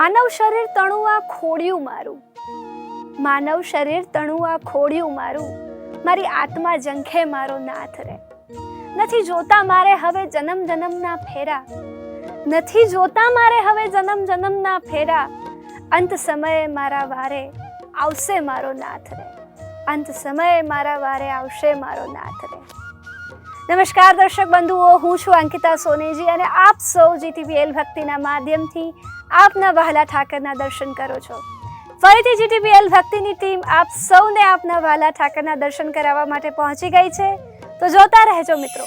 માનવ શરીર તણું આ ખોડિયું મારું, માનવ શરીર તણું આ ખોડિયું મારું, મારી આત્મા ઝંખે મારો નાથ રે. નથી જોતા મારે હવે જન્મ જન્મના ફેરા, નથી જોતા મારે હવે જન્મ જન્મના ફેરા, અંત સમયે મારા વારે આવશે મારો નાથ રે, અંત સમયે મારા વારે આવશે મારો નાથ રે. નમસ્કાર દર્શક બંધુઓ, હું છું અંકિતા સોનેજી અને આપ સૌ જીટીવીએલ ભક્તિના માધ્યમથી આપના વહાલા ઠાકરના દર્શન કરો છો. ફરીથી જીટીવીએલ ભક્તિની ટીમ આપ સૌને આપના વહાલા ઠાકરના દર્શન કરાવવા માટે પહોંચી ગઈ છે, તો જોતા રહેજો મિત્રો.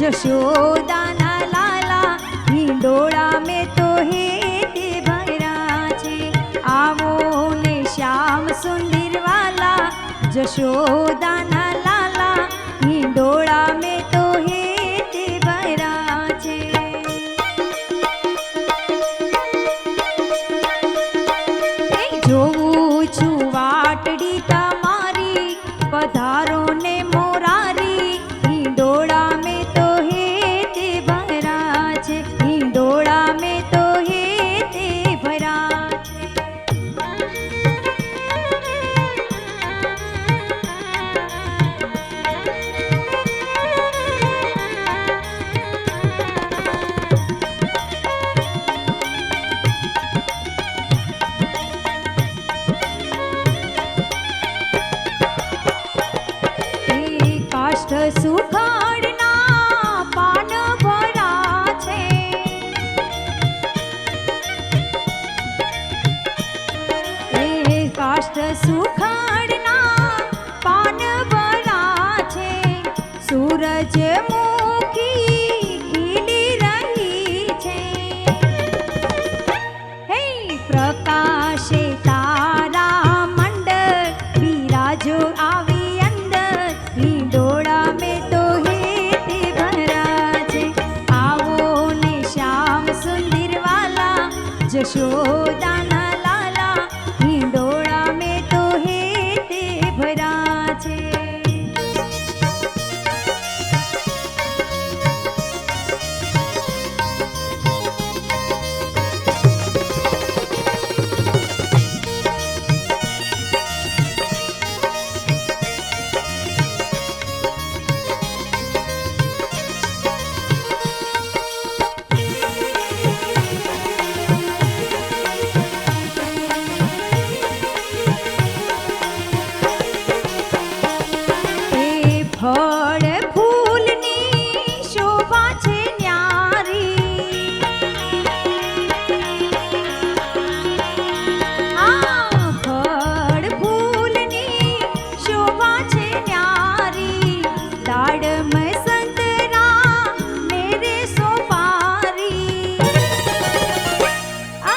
यशोदाना लाला हिंडोळा में तो हेते भरा छे. आवो ने श्याम सुंदर वाला यशोदाना लाला हिंडोळा में तो हेते भरा छे. જોઉં છું વાટડી તમારી પધારો ને મોરારી हिंडोळा में तो हेते भरा छे, हिंडोळा में तो हेते भरा छे. काष्ठ सुखाड़ना पान भरा छे, काष्ठ सुखाड़ना पान भरा छे. सूरजमुखी खिली रही छे, हे प्रकाशे तारा मंडल विराजो આવી અંદર. हिंडोळा में तो हेते भरा छे, आवो ने श्याम सुंदर वाला यशोदाना लाला हिंडोळा में तो हेते भरा छे. ફળ ફૂલની શોભા છે ન્યારી, ફળ ફૂલની શોભા છે ન્યારી. દાડમ સંતરા મેરે સોપારી,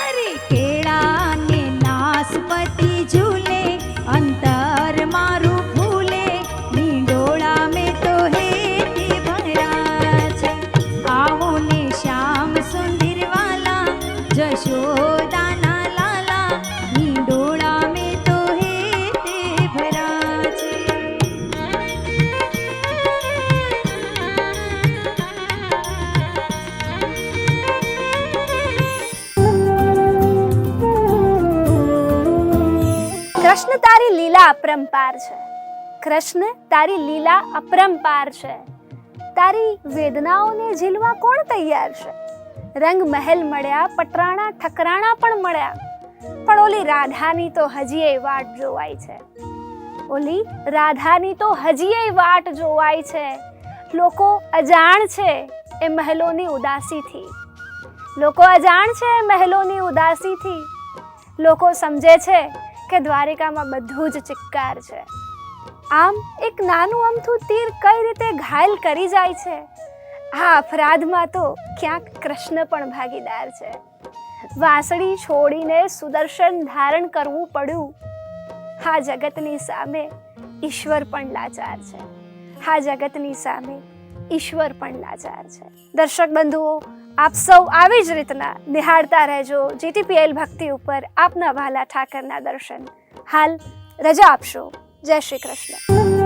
અરે કેળા ને નાસપતિ ઝૂલે અંતર મારું ફૂલે. हिंडोळा में तो हेते भरा छे, आवो ने श्याम सुंदर वाला यशोदाना लाला हिंडोळा में तो हेते भरा छे. કૃષ્ણ તારી લીલા અપરંપાર છે, કૃષ્ણ તારી લીલા અપરંપાર છે. તારી વેદનાઓને ઝીલવા કોણ તૈયાર છે? રંગ મહેલ મળ્યા, પટરાણા ઠકરાણા પણ મળ્યા, પણ ઓલી રાધાની તો હજીએ વાટ જોવાય છે, ઓલી રાધાની તો હજીએ વાટ જોવાય છે. લોકો અજાણ છે એ મહેલોની ઉદાસીથી, લોકો અજાણ છે મહેલોની ઉદાસીથી, લોકો સમજે છે કે દ્વારિકામાં બધું જ ચિક્કાર છે. આમ એક નાનું અમથું તીર કઈ રીતે ઘાયલ કરી જાય છે, આ અપરાધમાં તો ક્યાંક કૃષ્ણ પણ ભાગીદાર છે. વાંસળી છોડીને સુદર્શન ધારણ કરવું પડ્યું. આ જગતની સામે ઈશ્વર પણ લાચાર છે. આ જગતની સામે ઈશ્વર પણ લાચાર છે. દર્શક બંધુઓ, આપ સૌ આવી જ રીતના નિહાળતા રહેજો GTPL ભક્તિ ઉપર આપના વહાલા ઠાકરના દર્શન. હાલ રજા આપશો. જય શ્રી કૃષ્ણ.